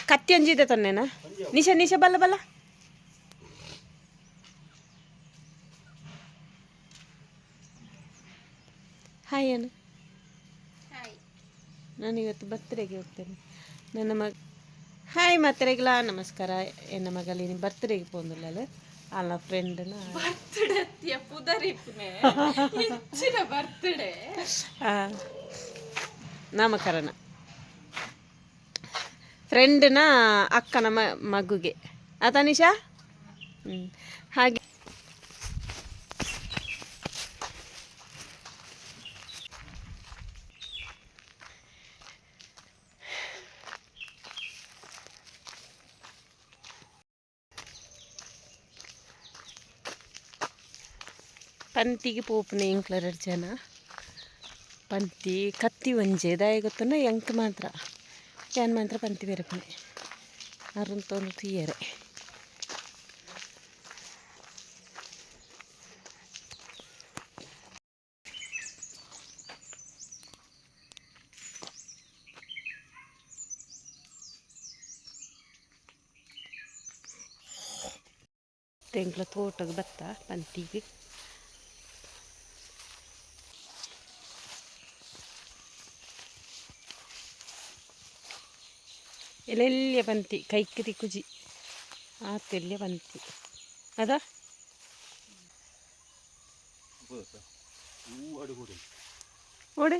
ಕತ್ತಿ ಅಂಜಿದೆ ತೊನ್ನೆನಾ ನಿಶಾ ನಿಶಾ ಬಲ್ಲ ಬಲ್ಲ ಹಾಯ್ ಅಣ್ಣ ನಾನಿವತ್ತು ಬರ್ತ್ಡೇಗೆ ಹೋಗ್ತೇನೆ ನನ್ನ ಮಗ ಹಾಯ್ ಮಾತ್ರೆಗ್ಲಾ ನಮಸ್ಕಾರ ಎನ್ನ ಮಗಲಿನಿ ಬರ್ತ್ಡೇಗೆ പോകുന്നില്ല ಅಲ್ಲ ಫ್ರೆಂಡ್ನ ಬರ್ತ್ಡೇ ಪುದರಿಪ್ನೆ ಹೆಚ್ಚಿನ ಬರ್ತ್ಡೇ ನಾಮಕರಣ ಫ್ರೆಂಡ್ನ ಅಕ್ಕನ ಮಗುಗೆ ಆತ ನಿಶಾ ಹಾಗೆ ಪಂತಿಗೆ ಪೋಪುನೆ ಎಂಕ್ಲರ ಜನ ಪಂತಿ ಕತ್ತಿ ಒಂಜೆ ದಾಯ ಗೊತ್ತನ ಎಂಕ್ ಮಾತ್ರ ಯಾನ್ ಮಾತ್ರ ಪಂತಿ ಬೇರೆಪನೆ ಅರುಂತೊಂದು ತೀಯರೆ ತೆಂಗ್ಲ ತೋಟಕ್ಕೆ ಬತ್ತ ಪಂತಿಗೆ ಎಲ್ಲೆಲ್ಲಿಯ ಪಂತಿ ಕೈಕಿರಿ ಕುಜಿ ಆತೆಲ್ಲಿಯ ಪಂತಿ ಅದ ಓಡೆ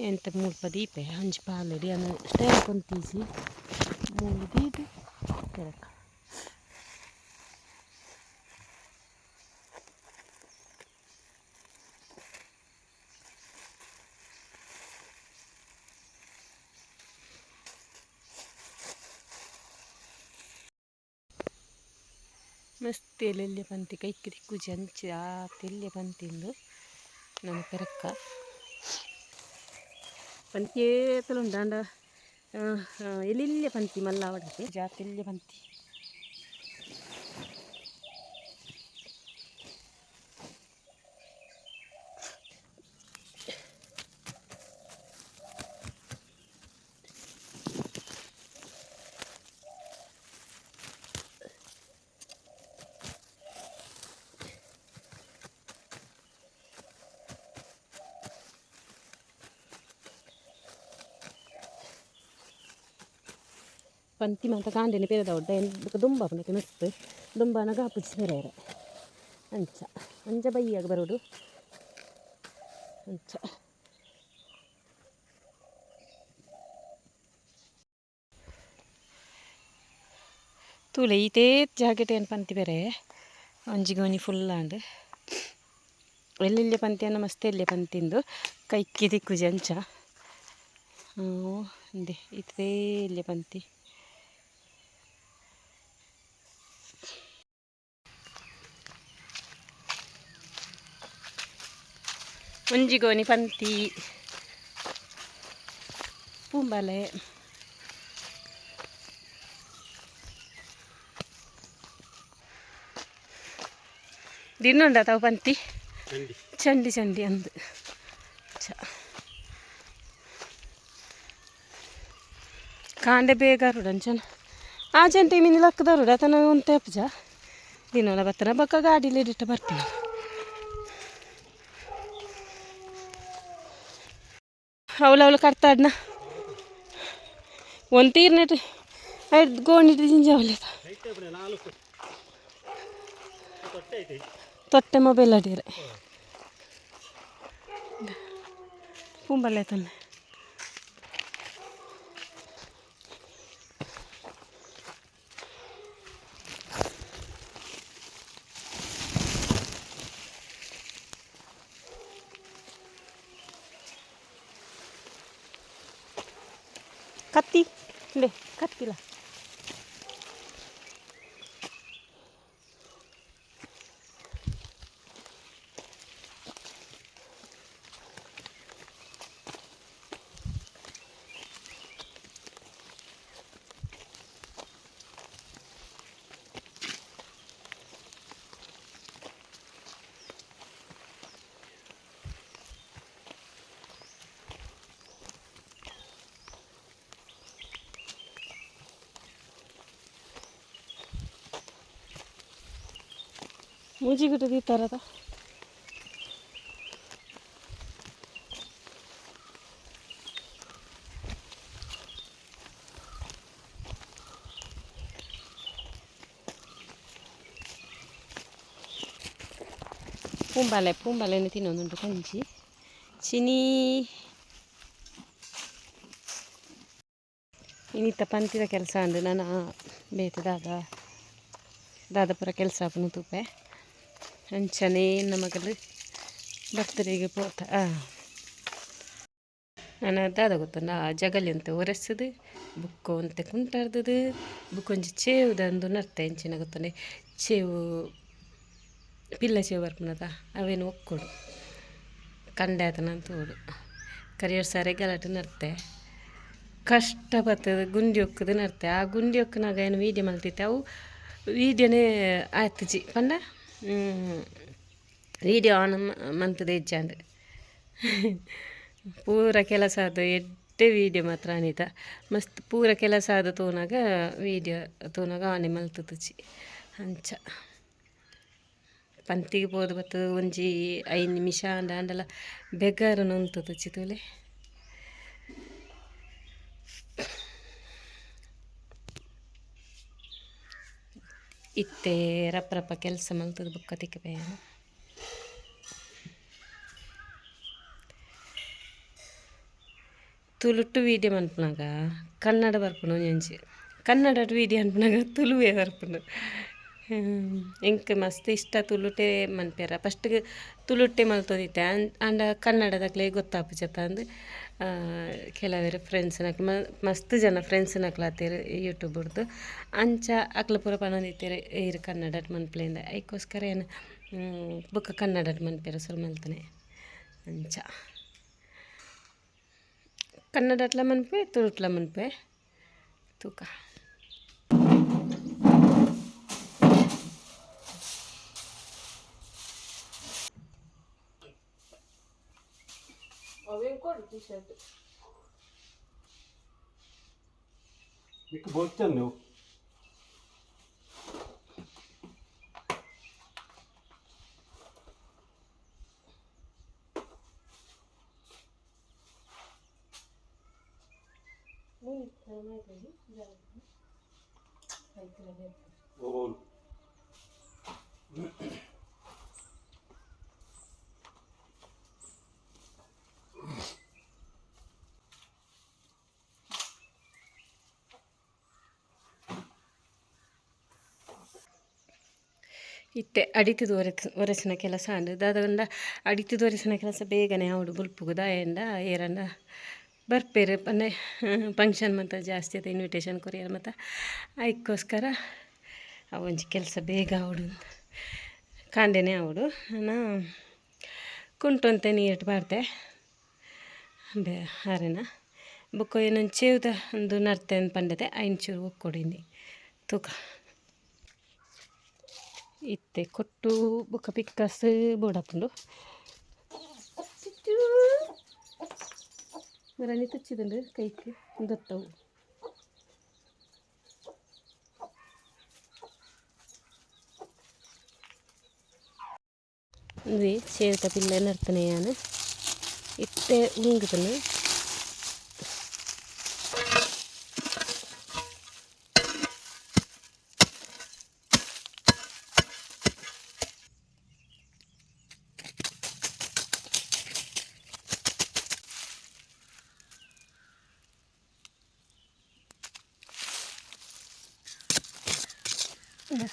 ಎಂತ ಮುಲ್ಪ ದೀಪೆ ಹಂಚಿ ಪಾಲಡಿ ಅನ್ನು ಸ್ಟೈಲ್ ಕೊಂತೀಸಿ ಮೂರು ದೀದು ಕೆಳಕ ಮಸ್ತ್ ಎಲ್ಲೆಲ್ಲೆ ಪಂತಿ ಕೈಕ್ಕೆ ದಿಕ್ಕುಜಿ ಹಂಚಿ ಆತೆಲ್ಲೆ ಪಂತಿಂದು ನನ್ನ ಪೆರಕ್ಕ ಪಂತಿ ಏತಲುಂಡು ಅಂಡ ಎಲ್ಲೆಲ್ಲೆ ಪಂತಿ ಮಲ್ಲ ಅವಡಕ್ಕೆ ಜಾತೆಲ್ಲೆ ಪಂತಿ ಪಂತಿ ಮಾತ ಕಾಂಡೆನೆ ಪೇರದ ಒಡ್ಡ ಎಂತ ದುಂಬ ಪನಕ್ಕೆ ಮಸ್ತ್ ದುಂಬನ ಗಾಪುಜಿ ಪೆರೇರೆ ಅಂಚ ಅಂಚ ಬೈಯಾಗ ಬರೋಡು ಅಂಚ ತೂಲೆ ಈತೇ ಜಾಕೆಟ್ ಏನು ಪಂತಿ ಬೇರೆ ಒಂಜಿ ಗೋನಿ ಫುಲ್ ಆಂಡ್ ಎಲ್ಲೆಲ್ಲೆ ಪಂತಿ ಅನ್ನ ಮಸ್ತ್ ಎಲ್ಲೆ ಪಂತಿಂದು ಕೈಕ್ಕಿ ದಿಕ್ಕುಜಿ ಅಂಚ ಇಂದೆ ಇತೇ ಎಲ್ಲೆ ಪಂತಿ ಒಂಜಿ ಗೋನಿ ಪಂತಿ ಪೂಂಬಲೆ ದಿನುಂಡ ತಾವು ಪಂತಿ ಚಂಡಿ ಚಂಡಿ ಅಂದು ಕಾಂಡೆ ಬೇಗ ರುಡಂಚನ ಆ ಚಂಟಿ ಮೀನು ಲಕ್ಕದ ರುಡ ತನ ಒಂದು ತೆಪ್ಪಜ ದಿನೋಲ ಬತ್ತನ ಬಕ್ಕ ಗಾಡಿಲಿ ಇಟ್ಟ ಬರ್ತೀನಿ ಅವಳು ಕಟ್ತಾಡ್ನ ಒಂದು ತೀರ್ನೆಟ್ ಐದು ಗೋಣಿಟ್ಟು ಜಿಂಜ ಅವಳೆ ತೊಟ್ಟೆ ಮೊಬೈಲ್ ಅಡಿಯರೆ ಪೂಂಬಲ್ಲೆ ತಾನೆ ಕತ್ತಿ ಲೇ ಕತ್ತಿಲ್ಲ ಮೂಜಿಗಿಟ್ಟದು ಈ ಥರದ ಪೂಂಬಾಲೆನೇ ತಿನ್ನೋದುಂಟು ಕಂಚಿ ಚಿನಿ ಇನ್ನಿತ್ತ ಪಂತಿದ ಕೆಲಸ ಅಂದು ನಾನು ಬೇತೆ ದಾದಾಪುರ ಕೆಲಸ ಆಪನು ತೂಪೆ ಅಂಚನೆ ನನ್ನ ಮಗಳು ಬರ್ತ್ಡೇಗೆ ಪೋತ ನಾನು ದಾದ ಗೊತ್ತಂಡ ಜಗಲಿ ಅಂತ ಒರೆಸದು ಬುಕ್ಕು ಅಂತ ಕುಂಟಾರ್ದದು ಬುಕ್ಕೊಂಜಿ ಚೇವುದಂದು ನರ್ತೆ ಎಂಚಿನ ಗೊತ್ತಂಡೆ ಚೇವು ಪಿಲ್ಲ ಚೇವು ಬರ್ಪುನದ ಅವೇನು ಒಕ್ಕೊಡು ಕಂಡೆ ಆತನಂತ ಓಡು ಕರಿಯೋರು ಸಾರೆ ಗಲಾಟೆ ನರ್ತೆ ಕಷ್ಟ ಬರ್ತದೆ ಗುಂಡಿ ಒಕ್ಕದು ನರ್ತೆ ಆ ಗುಂಡಿ ಒಕ್ಕನಾಗ ಏನು ವೀಡಿಯೋ ಮಲ್ತಿತ್ತೆ ಅವು ವೀಡಿಯೋನೇ ಆಯ್ತು ಪಂಡ ವೀಡಿಯೋ ಆನ್ ಮಂತದ ಹೆಜ್ಜೆ ಪೂರ ಕೆಲಸ ಆದ ಎಡ್ಡೆ ವೀಡಿಯೋ ಮಾತ್ರ ಅನಿತ ಮಸ್ತ್ ಪೂರ ಕೆಲಸ ಆದ ತೋನಾಗ ವೀಡಿಯೋ ತೋನಾಗ ಆನೆ ಮಲ್ತುಚಿ ಅಂಚ ಪಂತಿಗೆ ಪೋದು ಬರ್ತದೆ ಒಂಜಿ 5 ನಿಮಿಷ ಅಂಡಲ್ಲ ಬೆಗಾರ ನೊಂತುಚಿ ತೋಲೆ ಇತ್ತೆ ರಪ್ಪ ಕೆಲಸ ಮಲ್ತದ ಬುಕ್ಕ ತಿಕ್ಕಬೇಯ ತುಳುಟ್ಟು ವೀಡಿಯೋ ಮನ್ಪುನಾಗ ಕನ್ನಡ ಬರ್ಪುನು ಒಂಜಿ ಕನ್ನಡ ವೀಡಿಯೋ ಅನ್ಪುನಾಗ ತುಳುವೇ ಬರ್ಪುನು ಎಂಕ್ ಮಸ್ತ್ ಇಷ್ಟ ತುಳುಟೆ ಮನ್ಪೇರ ಫಸ್ಟ್ಗೆ ತುಳುಟೆ ಮಲ್ತೋದಿತ್ತೆ ಅಂಡ ಕನ್ನಡದಾಗಲೇ ಗೊತ್ತಾಪುಜಪ್ಪ ಅಂದು ಕೆಲವೇರು ಫ್ರೆಂಡ್ಸ್ನಕ್ಲು ಮಸ್ತ್ ಜನ ಫ್ರೆಂಡ್ಸ್ನಕ್ಲಾತೀರು ಯೂಟ್ಯೂಬ್ರದ್ದು ಅಂಚ ಅಕ್ಲ ಪೂರ ಪನೊಂದಿತ್ತೀರು ಇರು ಕನ್ನಡ ಮನ್ಪ್ಲೆಯಿಂದ ಅದಕ್ಕೋಸ್ಕರ ಏನು ಬುಕ್ಕ ಕನ್ನಡ ಮನ್ಪೇರ ಸುರು ಮಲ್ತನೆ ಅಂಚ ಕನ್ನಡಟ್ಲ ಮನ್ಪೆ ತುಳುಟ್ಲ ಮನ್ಪೆ ತೂಕ ಅವೇನು ಕೊಡು ಟಿ ಶರ್ಟ್ ಬೋಗ್ತಾನೆ ನೀವು ಇತ್ತೆ ಅಡಿತದು ಒರೆಸಿನ ಕೆಲಸ ಅಂಡು ದಾದಂಡ ಅಡಿತದು ಒರೆಸಿನ ಕೆಲಸ ಬೇಗನೆ ಅವಡು ಬುಲ್ಪುಗು ದಾಯಂಡ ಏರಂಡ ಬರ್ಪೇರು ಪನ್ನೆ ಫಂಕ್ಷನ್ ಮತ್ತು ಜಾಸ್ತಿ ಆಯ್ತು ಇನ್ವಿಟೇಷನ್ ಕೊರಿಯರ್ ಮತ್ತು ಅದಕ್ಕೋಸ್ಕರ ಒಂಜಿ ಕೆಲಸ ಬೇಗ ಅವಡು ಕಾಂಡೆನೇ ಅವಡು ನಾ ಕುಂಟು ನೀರು ಬಾರ್ದೆ ಹಾರೇನ ಬುಕ್ಕ ಏನೊಂದು ಚೇವ್ದ ಒಂದು ನರ್ತೆ ಅಂತ ಪಂಡದೆ ಐಂಚೂರು ಒಕ್ಕೊಡಿನಿ ತೂಕ ಇತ್ತೆ ಕೊಟ್ಟು ಬುಕ್ಕ ಪಿಕ್ಕಸ್ ಬೋಡಪ್ಪುಂಡು ಮರನಿ ತುಚ್ಚಿದುಂಡು ಕೈക്ക് ಗೊತ್ತವು ಇದು ಸೇರ್ತ ಪಿಲ್ಲ ನರ್ತನೆ ನಾನು ಇತ್ತೆ ಉಂಗುದನು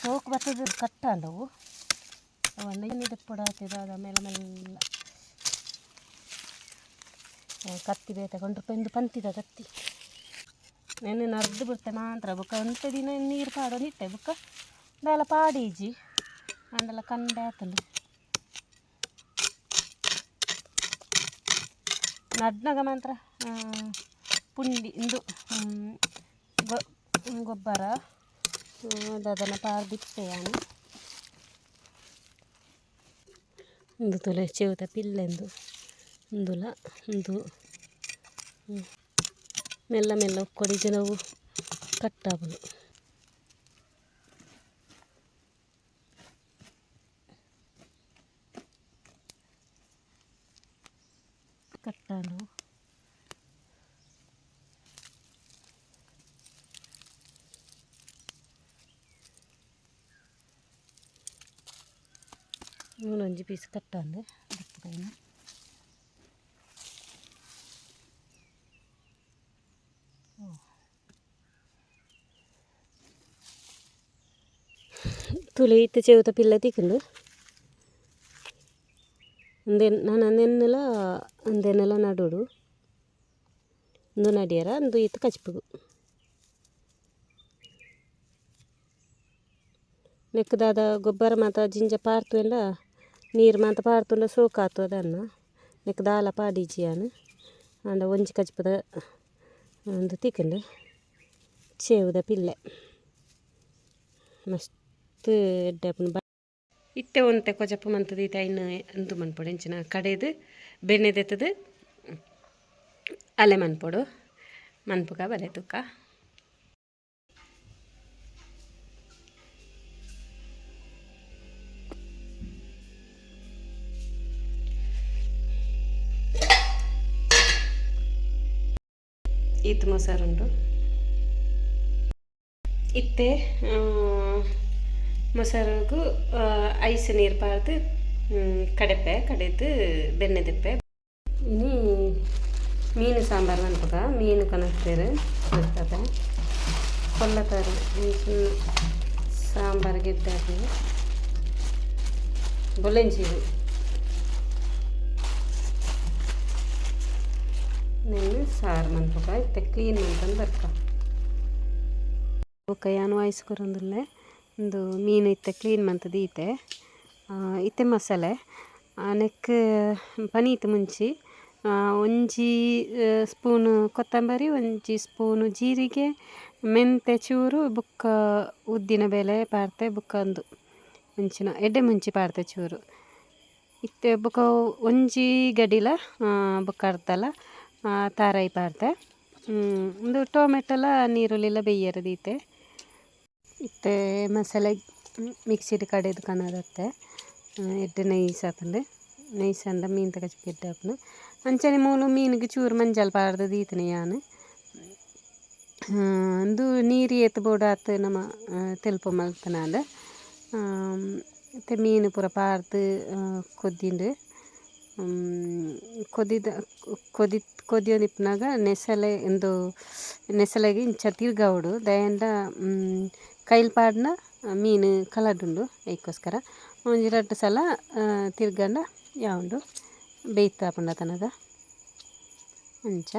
ಸೋಕು ಬರ್ತದ ಕಟ್ಟ ಅಂದವು ಅವನ್ನ ಏನಿದೆ ಪುಡ ಹಾಕಿದ ಅದ ಮೇಲೆ ಮೆಲ್ಲ ಕತ್ತಿ ಬೇತ ಕೊಂಡ್ರು ಪೆಂದು ಪಂತಿದ ಕತ್ತಿ ನೆನ್ನೆ ನರ್ದು ಬಿಡ್ತೆ ಮಾತ್ರ ಬುಕ್ಕ ಒಂಟೆ ದಿನ ನೀರು ಪಾಡೋದು ಇಟ್ಟೆ ಬುಕ್ಕ ಬೇಲ ಪಾಡೀಜಿ ಅಂಡೆಲ್ಲ ಕಂಡೆ ಆತಂಡು ನಡ್ನಾಗ ಮಾತ್ರ ಪುಂಡಿ ಇಂದು ಗೊಬ್ಬರ ಅದನ್ನು ಪಾರ್ದಿಪ್ಪೆಯಾನು ಒಂದು ತೊಲೆ ಚೇವತ ಪಿಲ್ಲೆಂದು ಒಂದುಲ ಒಂದು ಮೆಲ್ಲ ಮೆಲ್ಲ ಒಕ್ಕೊಡಿಗೆ ನಾವು ಕಟ್ಟಾಬಲು ಕಟ್ಟಾನು ಒಂಜಿ ಪೀಸ್ ಕಟ್ಟಾಂದೆ ಬರ್ತದೇನು ತುಳಿ ಇತ್ತು ಚೆವುತ ಪಿಲ್ಲ ತಿಕ್ಕಂಡು ನಾನು ಅಂದೆನ್ನೆಲ್ಲ ನಡೋಡು ಒಂದು ನಡಿಯರ ಒಂದು ಇತ್ತು ಕಚ್ಪುಗು ನೆಕ್ಕದಾದ ಗೊಬ್ಬರ ಮಾತ ಜಿಂಜ ಪಾರ್ತು ಎಲ್ಲ ನೀರು ಮಾತ ಪಾರ್ತುಂಡ ಸೋಕಾತು ಅದನ್ನ ನೆಕ್ಕದಾಲ ಪಾಡಿಜಿಯಾನು ಅಂಡ ಒಂಜಿ ಕಚ್ಪದ ಒಂದು ತಿಕ್ಕಂಡು ಚೆವುದ ಪಿಲ್ಲೆ ಮಸ್ತ್ ಎಡ್ಡೆ ಇತ್ತೆ ಒಂತೆ ಕೊಜಪ್ಪು ಮಂತದ ಈತ ಇನ್ನು ಅಂದು ಮನ್ಪೊಡು ಎಂಚಿನ ಕಡೆದು ಬೆಣ್ಣೆದೆತ್ತದು ಅಲೆ ಮನ್ಪೊಡು ಮನ್ಪುಗ ಬಲೆ ತುಕ್ಕ ಈತ್ ಮೊಸರುಂಡು ಇತ್ತೆ ಮೊಸರುಗು ಐಸ್ ನೀರು ಪಾರ್ದು ಕಡೆದು ಬೆಣ್ಣೆ ದೆಪ್ಪೆ ಇನ್ನು ಮೀನು ಸಾಂಬಾರು ಮನ್ಪುಗ ಮೀನು ಕನಕ್ತೇರು ಬರ್ತದೆ ಕೊಲ್ಲತಾರೆ ಸಾಂಬಾರು ಗೆಡ್ಡೆ ಹಾಕಿ ಬೊಲೆಂಚೀರು నేను సార్ మన్పుక ఇತ್ತೆ క్లీನ್ ಮಂತಂದು ಬರ್ಕ ಬೊಕ್ಕ ಯಾನು ವಾಯಿಸ್ಕೊರೊಂದುಲ್ಲೆ ಒಂದು ಮೀನು ಇತ್ತೆ ಕ್ಲೀನ್ ಮಂತದ ಈತೆ ಇತ್ತೆ ಮಸಾಲೆ ನೆಕ್ ಪನೀತ್ ಮುಂಚಿ ಒಂಜಿ ಸ್ಪೂನು ಕೊತ್ತಂಬರಿ ಒಂಜಿ ಸ್ಪೂನು ಜೀರಿಗೆ ಮೆಂತೆ ಚೂರು ಬೊಕ್ಕ ಉದ್ದಿನ ಬೇಳೆ ಪಾರ್ತೆ ಬೊಕ್ಕ ಒಂದು ಮುಂಚಿನ ಎಡ್ಡೆ ಮುಂಚಿ ಪಾರ್ತೆ ಚೂರು ಇತ್ತೆ ಬೊಕ್ಕ ಒಂಜಿ ಗಡಿಲ ಬೊಕ್ಕ ಅರ್ಧಲ ತಾರಾಯಿ ಪಾರ್ತೆ ಒಂದು ಟೊಮೆಟೊಲ ನೀರುಳ್ಳಿಲ ಬೇಯ್ಯರದೀತೆ ಇತ್ತೆ ಮಸಾಲೆ ಮಿಕ್ಸಿಡ್ ಕಡೆದು ಕನದತ್ತೆ ಎಡ್ಡೆ ನೈಸ್ ಆತಂಡೆ ನೈಸ್ ಅಂಡ ಮೀನು ತಗಚಿ ಎಡ್ಡೆ ಹಾಪುನು ಅಂಚನೆ ಮೂಲು ಮೀನಿಗೆ ಚೂರು ಮಂಜಲ್ ಪಾಡ್ದು ದೀತನೆ ಯಾನು ಒಂದು ನೀರು ಏತ್ ಬೋಡು ಆತು ನಮ್ಮ ತೆಲ್ಪ ಮಲ್ತನಾದ ಮತ್ತೆ ಮೀನು ಪೂರ ಪಾರ್ದು ಕೊದ್ದಿಂಡು ಕೊದಿಯೋದಿಪ್ಪನಾಗ ನೆಸಲೆ ಎಂದು ನೆಸಲೆಗೆ ಇಂಚ ತಿರ್ಗವಡು ದಯಂಡ ಕೈಲ್ ಪಾಡ್ನ ಮೀನು ಕಲಡುಂಡು ಐಕೋಸ್ಕರ ಒಂಜಿ 2 ಸಲ ತಿರ್ಗಂಡ ಯಾವುದು ಬೇಯ್ತಾಪುಂಡ ತನಗ ಅಂಚ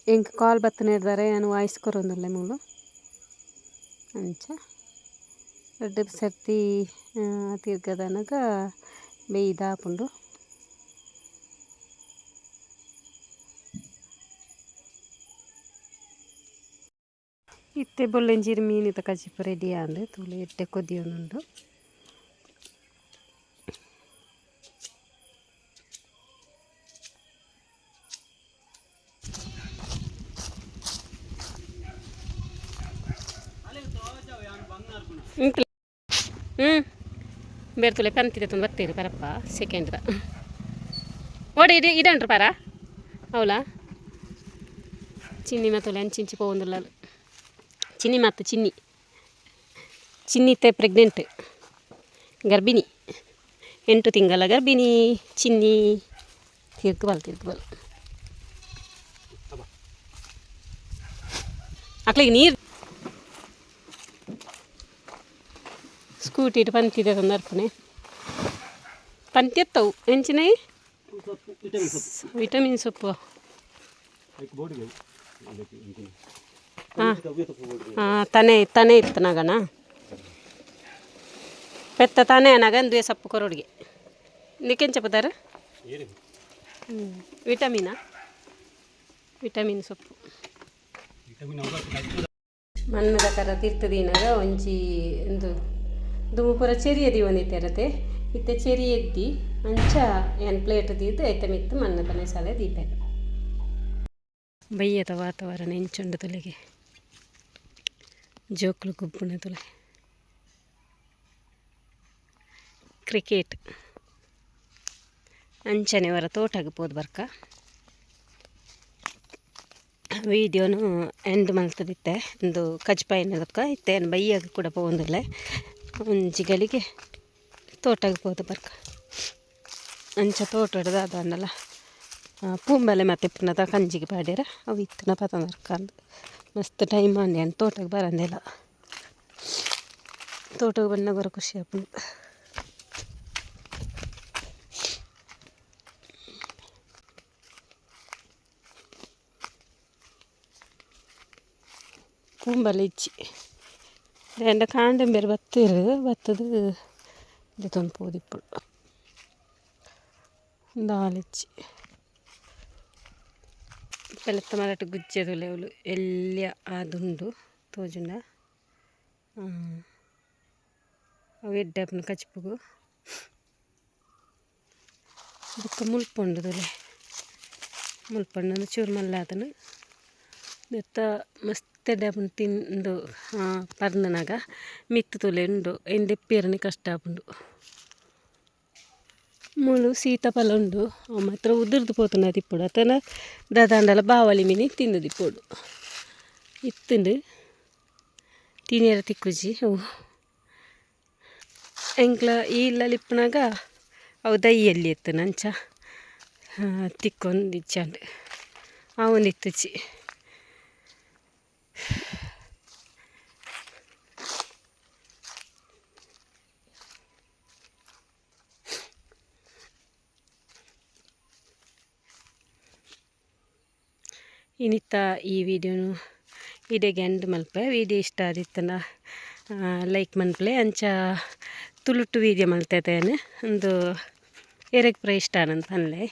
ಎಂಕ್ ಕಾಲ್ ಬತ್ತು ನೆಡ್ದಾರೆ ನಾನು ವಾಯ್ಸ್ ಕೊರೊಂದುಲ್ಲೆ ಮೂಲು ಅಂಚ 2 ಸರ್ತಿ ತಿರ್ಗದನಗ ಬೇಯ್ದಾಪುಂಡು ಇತ್ತೆ ಬೊಲ್ಲೆಂಜೀರು ಮೀನಿತ ಕಜಿಪು ರೆಡಿ ಆಂದು ತೂಲೆ ಎಡ್ಡೆ ಕೊದಿಯೋನುಂಡು ಬೇರ್ತುಲೆ ಪಂತಿದೆ ತಂದು ಬರ್ತೀರಿ ಪರಪ್ಪ ಸೆಕೆಂಡ್ದ ಓಡಿ ಇದಂಟ್ರು ಪರ ಅವಳ ಚಿನ್ನಿ ಮತ್ತೊಲೆ ಅಂಚಿಂಚಿ ಪೋಂದುಲ್ಲ ಚಿನ್ನಿ ಮತ್ತು ಚಿನ್ನಿತ್ತೆ ಪ್ರೆಗ್ನೆಂಟ್ ಗರ್ಭಿಣಿ 8 ತಿಂಗಳ ಗರ್ಭಿಣಿ ಚಿನ್ನಿ ತಿರ್ಗಬಲ್ ಅಕ್ಳಿಗೆ ನೀರು ಸ್ಕೂಟಿ ಇಟ್ಟು ಪಂತಿದೆ ತಂದು ಅರ್ಪಣೆ ಪಂತಿ ಎತ್ತವು ಎಂಚಿನ ವಿಟಮಿನ್ ಸೊಪ್ಪು ಹಾಂ ತನೆ ಇತ್ತು ನಗನ ಪೆತ್ತ ತಾನೇ ನಗ ಅಂದು ಸೊಪ್ಪು ಕೊರೋಡಿಗೆ ನಿಕೆಂಚ ಪದಾರ ವಿಟಮಿನ್ ಸೊಪ್ಪು ಮಣ್ಣದ ಕರ ತಿರ್ತದೀನಾಗ ಒಂಜಿ ಒಂದು ದುಂಬು ಪೂರ ಚೆರಿಯದಿ ಒಂದಿತ್ತೆರತೆ ಇತ್ತೆ ಚೆರಿ ಎದ್ದಿ ಅಂಚ ಏನು ಪ್ಲೇಟ್ ದೀದು ಐತೆ ಮಿತ್ತು ಮಣ್ಣದನೆ ಸಾಲೆ ದೀಪೆ ಬಯ್ಯದ ವಾತಾವರಣ ಎಂಚುಂಡು ತುಲೆಗೆ ಜೋಕ್ಲು ಗುಬ್ಬುಣ ತುಲೆ ಕ್ರಿಕೆಟ್ ಅಂಚನೆ ವರ ತೋಟಗೆ ಪೋದು ಬರ್ಕ ವೀಡಿಯೋನು ಎಂಡ್ ಮಲ್ತದಿತ್ತೆ ಒಂದು ಕಜ್ಪಾಯಿನದಕ್ಕ ಇತ್ತೇನು ಬೈಯಾಗ ಕೂಡ ಪೋಂದಿಲ್ಲ ಒಂಜಿಗಳಿಗೆ ತೋಟಗೆ ಪೋದು ಬರ್ಕ ಅಂಚ ತೋಟ ಹಿಡ್ದು ಅದನ್ನೆಲ್ಲ ಪೂಂಬಲೆ ಮತ್ತೆ ಪುನಃ ಕಂಜಿಗೆ ಪಾಡ್ಯಾರ ಅವು ಇತ್ತಿನ ಪತಂದರ್ಕ ಅಂದು ಮಸ್ತ್ ಟೈಮ್ ಅಂದೆ ಅಂತ ತೋಟಕ್ಕೆ ಬರಂದಿಲ್ಲ ತೋಟಕ್ಕೆ ಬಂದ ಬರೋ ಖುಷಿ ಆಪುಂಡು ಪೂಂಬಲೆ ಇಚ್ಚಿ ಎಂಡ ಕಾಂಡೆ ಬೇರೆ ಬತ್ತದು ಇದೊಂದು ಪೋದಿಪ್ಪಳು ದಾಲಿಚ್ಚಿ ಬೆಳತ್ತ ಮರಟ ಗುಜ್ಜೆದುಲೆ ಅವಳು ಎಲ್ಲಿಯ ಆದುಂಡು ತೋಜುಂಡ ಅವು ಎಡ್ಡಪ್ಪನ ಕಚ್ಪುಗು ಅದಕ್ಕೆ ಮುಲ್ಪೊಂಡುದುಲೆ ಮುಲ್ಪೊಂಡು ಚೂರು ಮಲ್ಲ ಅದನ್ನು ಬೆತ್ತ ಮಸ್ತ್ ಎಡ್ಡಪ್ಪನ ತಿಂದು ಪರ್ನನಾಗ ಮಿತ್ತು ತುಲೆ ಉಂಡು ಎಂದೆಪ್ಪೇರನೆ ಕಷ್ಟ ಆಪುಂಡು ಮುಳು ಸೀತಾಫಲ ಉಂಡು ಅವು ಮಾತ್ರ ಉದುರ್ದು ಪೋತುನ ತಿಪ್ಪುಡು ಅತನ ದಾದಾಂಡಲ ಬಾವಲಿ ಮೀನಿ ತಿಂದು ತಿಪ್ಪುಡು ಇತ್ತುಂಡು ತಿನಿಯರ ತಿಕ್ಕುಜಿ ಅವು ಎಂಕ್ಲ ಈ ಇಲ್ಲಲಿಪ್ಪನಾಗ ಅವು ದೈಯಲ್ಲಿ ಎತ್ತು ನಂಚ ತಿಕ್ಕೊಂದು ಇಚ್ಚಾಂಡು ಅವೊಂದು ಇತ್ತುಚಿ ಇನ್ನಿತ್ತ ಈ ವಿಡಿಯೋನು ಇಡೆಗೆ ಎಂಡ್ ಮಲ್ಪೆ ವಿಡಿಯೋ ಇಷ್ಟ ಆದಿತ್ತನ ಲೈಕ್ ಮನ್ಪಲೆ ಅಂಚ ತುಳುಟು ವೀಡಿಯೋ ಮಲ್ತೇನೆ ಒಂದು ಎರೆಗ್ ಪ್ರೈ ಇಷ್ಟ ಆನಂತ ಅನ್ಲೆ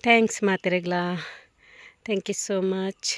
ಥ್ಯಾಂಕ್ಸ್ ಮಾತೆರೆಗ್ಲಾ ಥ್ಯಾಂಕ್ ಯು ಸೋ ಮಚ್.